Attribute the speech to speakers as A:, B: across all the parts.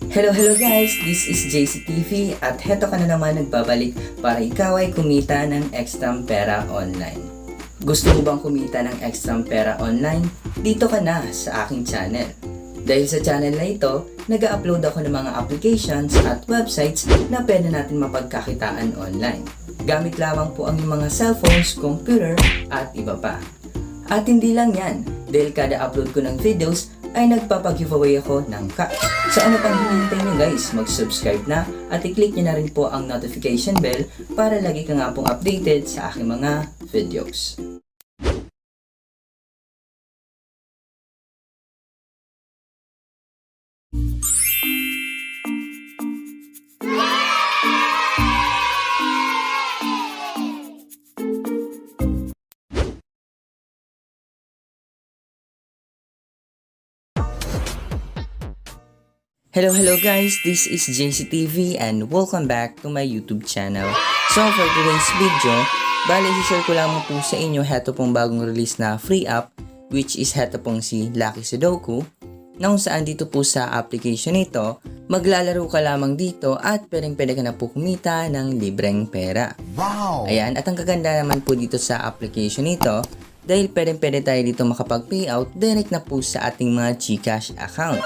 A: Hello guys! This is JCTV at heto ka na naman nagbabalik para ikaw ay kumita ng ekstrang pera online. Gusto mo bang kumita ng ekstrang pera online? Dito ka na sa aking channel. Dahil sa channel na ito, nag-upload ako ng mga applications at websites na pwede natin mapagkakitaan online. Gamit lamang po ang iyong mga cellphones, computer at iba pa. At hindi lang yan, dahil kada upload ko ng videos ay nagpapag-giveaway ako ng cash. So ano pang hinihintay nyo guys, mag-subscribe na at i-click nyo na rin po ang notification bell para lagi ka nga pong updated sa aking mga videos. Hello guys, this is JCTV and welcome back to my YouTube channel. So for today's video, bali i-share ko lamang po sa inyo heto pong bagong release na free app, which is heto pong si Lucky Sudoku, na kung saan dito po sa application nito, maglalaro ka lamang dito at pwede ka na po kumita ng libreng pera. Wow! Ayan, at ang kaganda naman po dito sa application nito, dahil pwede tayo dito makapag-payout direct na po sa ating mga GCash account.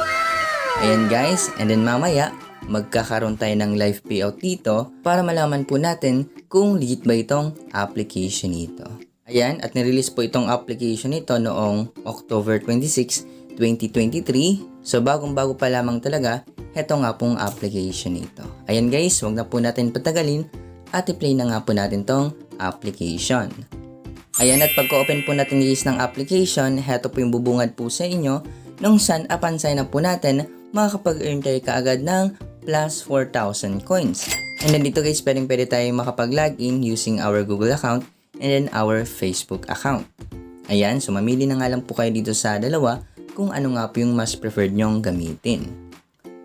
A: Ayan guys, and then mamaya, magkakaroon tayo ng live payout dito para malaman po natin kung legit ba itong application nito. Ayan, at nirelease po itong application nito noong October 26, 2023. So bagong-bago pa lamang talaga, heto nga pong application nito. Ayan guys, huwag na po natin patagalin at i-play na nga po natin tong application. Ayan, at pagka-open po natin guys ng application, heto po yung bubungad po sa inyo nung saan upon sign up po natin, makakapag-earn tayo kaagad ng plus 4,000 coins. And then dito guys, pwede tayo makapag-login using our Google account and then our Facebook account. Ayan, so mamili na nga lang po kayo dito sa dalawa kung ano nga po yung mas preferred nyong gamitin.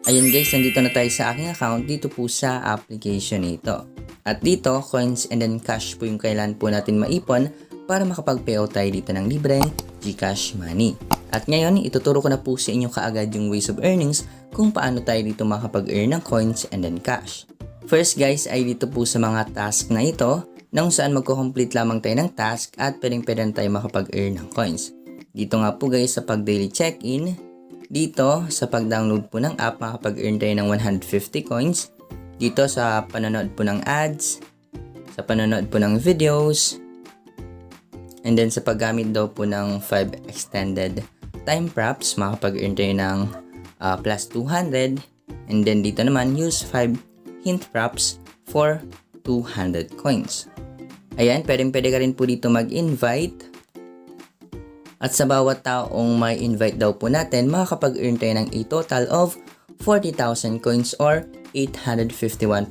A: Ayan guys, nandito na tayo sa aking account dito po sa application nito. At dito, coins and then cash po yung kailangan po natin maipon para makapag-payout tayo dito ng libreng GCash money. At ngayon, ituturo ko na po sa inyo kaagad yung ways of earnings kung paano tayo dito makapag-earn ng coins and then cash. First guys, ay dito po sa mga task na ito, nang saan magko-complete lamang tayo ng task at pwede tayo makapag-earn ng coins. Dito nga po guys sa pag-daily check-in, dito sa pag-download po ng app, makapag-earn tayo ng 150 coins. Dito sa panonood po ng ads, sa panonood po ng videos, and then sa paggamit daw po ng 5 extended time props, makapag-earn tayo ng plus 200. And then dito naman, use 5 hint props for 200 coins. Ayan, pwede ka rin po dito mag-invite. At sa bawat taong may invite daw po natin, makakapag-earn tayo ng a total of 40,000 coins or 851.06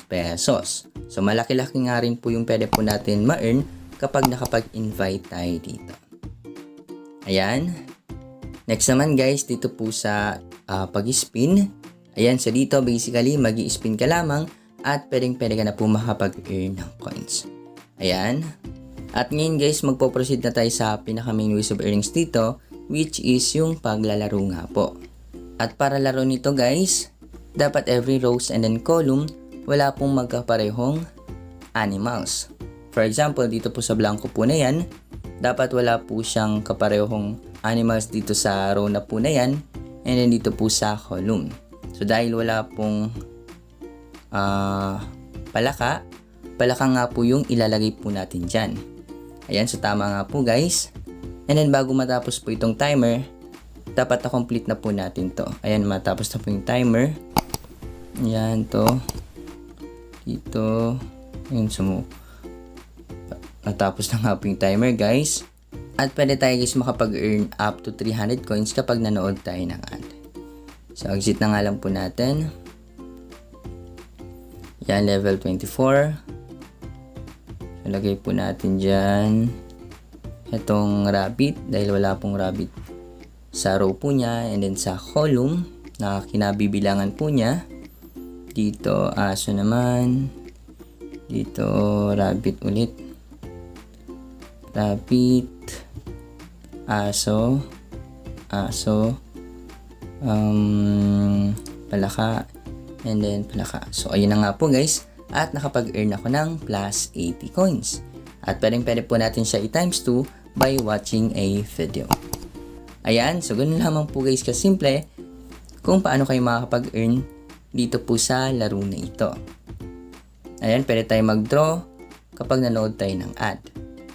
A: pesos. So malaki-laki nga rin po yung pwede po natin ma-earn kapag nakapag-invite tayo dito. Ayan. Next naman guys, dito po sa pag-spin. Ayan, so dito basically mag-i-spin ka lamang at pwede ka na po makapag-earn ng coins. Ayan. At ngayon guys, magpo-proceed na tayo sa pinaka-main ways of earnings dito, which is yung paglalaro nga po. At para laro nito guys, dapat every rows and then column, wala pong magkaparehong animals. For example, dito po sa blanco po na yan, dapat wala po siyang kaparehong animals dito sa row na po na yan, and then dito po sa column. So dahil wala pong palaka nga po yung ilalagay po natin dyan. Ayan, so tama nga po guys. And then bago matapos po itong timer, dapat na-complete na po natin to. Ayan, matapos na po yung timer. Ayan to. Dito. Ayan, natapos na nga po yung timer guys. At pwede tayo guys makapag-earn up to 300 coins kapag nanood tayo ng ad. So exit na nga lang po natin. Yan, level 24. Ilagay po natin dyan itong rabbit dahil wala pong rabbit sa row po niya, and then sa column na kinabibilangan po niya. Dito aso naman. Dito rabbit ulit. Rabbit, aso, palaka, and then palaka. So, ayun na nga po guys. At nakapag-earn ako ng plus 80 coins. At pwede po natin siya i-times 2 by watching a video. Ayan, so ganun lamang po guys kasimple kung paano kayo makakapag-earn dito po sa laro na ito. Ayan, pwede tayo mag-draw kapag nanood tayo ng ad.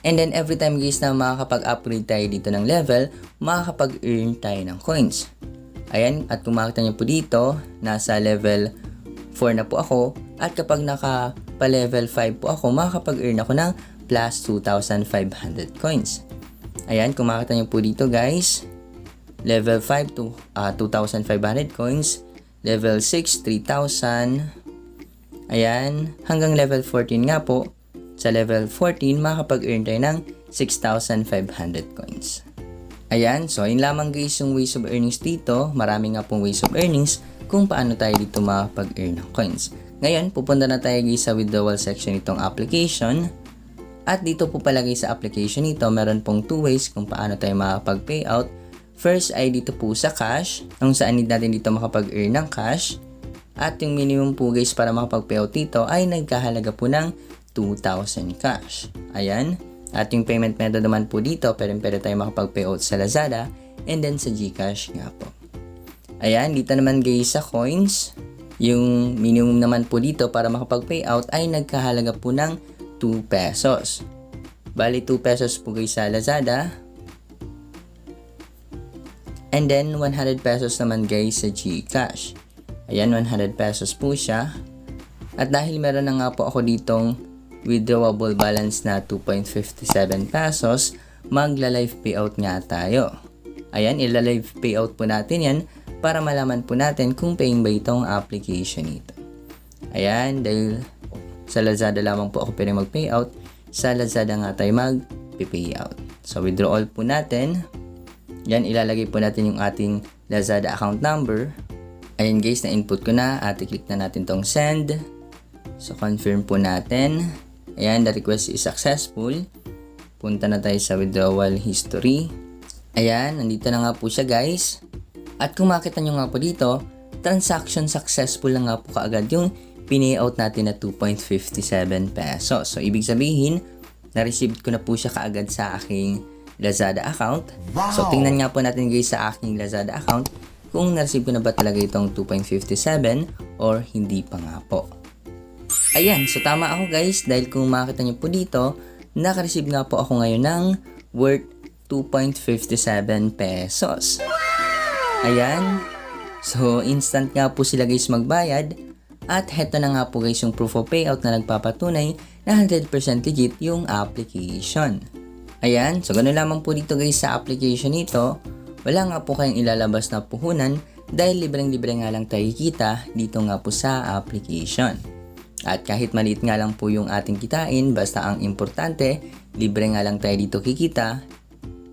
A: And then every time guys na makakapag-upgrade tayo dito ng level, makakapag-earn tayo ng coins. Ayan, at kung makita nyo po dito, nasa level 4 na po ako. At kapag naka-level 5 po ako, makakapag-earn ako ng plus 2,500 coins. Ayan, kung makita nyo po dito guys, level 5 to 2,500 coins, level 6, 3,000, ayan, hanggang level 14 nga po. Sa level 14, makakapag-earn tayo ng 6,500 coins. Ayan, so yun lamang guys yung ways of earnings dito. Marami nga pong ways of earnings kung paano tayo dito makakapag-earn ng coins. Ngayon, pupunta na tayo guys sa withdrawal section itong application. At dito po pala guys sa application ito, meron pong 2 ways kung paano tayo makakapag-payout. First ay dito po sa cash, kung saan need natin dito makapag-earn ng cash. At yung minimum po guys para makapag-payout dito ay nagkahalaga po ng 2,000 cash. Ayan. At yung payment method naman po dito, pwede tayo makapag-payout sa Lazada and then sa GCash nga po. Ayan, dito naman guys sa coins, yung minimum naman po dito para makapag-payout ay nagkahalaga po ng 2 pesos. Bali 2 pesos po guys sa Lazada. And then 100 pesos naman guys sa GCash. Ayan, 100 pesos po siya. At dahil meron na nga po ako ditong withdrawable balance na 2.57 pesos, magla-live payout nga tayo. Ayan, ila-live payout po natin yan para malaman po natin kung paying ba itong application ito. Ayan, dahil sa Lazada lamang po ako pwede mag-payout, sa Lazada nga tayo mag-payout. So, withdrawal po natin. Yan, ilalagay po natin yung ating Lazada account number. Ayan guys, na-input ko na at i-click na natin tong send. So, confirm po natin. Ayan, the request is successful. Punta na tayo sa withdrawal history. Ayan, nandito na nga po siya guys. At kung makita nyo nga po dito, transaction successful na nga po kaagad yung pinayout natin na 2.57 pesos. So, ibig sabihin, na-receive ko na po siya kaagad sa aking Lazada account. Wow. So, tingnan nga po natin guys sa aking Lazada account kung na-receive ko na ba talaga itong 2.57 or hindi pa nga po. Ayan, so tama ako guys dahil kung makita nyo po dito, naka-receive nga po ako ngayon ng worth 2.57 pesos. Ayan, so instant nga po sila guys magbayad at heto na nga po guys yung proof of payout na nagpapatunay na 100% legit yung application. Ayan, so ganoon lamang po dito guys sa application nito. Wala nga po kayong ilalabas na puhunan dahil libreng-libre nga lang tayo kikita dito nga po sa application. At kahit maliit nga lang po yung ating kitain, basta ang importante, libre nga lang tayo dito kikita.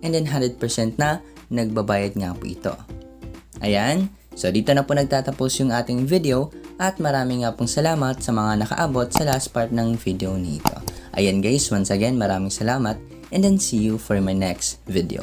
A: And then 100% na nagbabayad nga po ito. Ayan, so dito na po nagtatapos yung ating video at maraming nga pong salamat sa mga nakaabot sa last part ng video nito. Ayan guys, once again maraming salamat and then see you for my next video.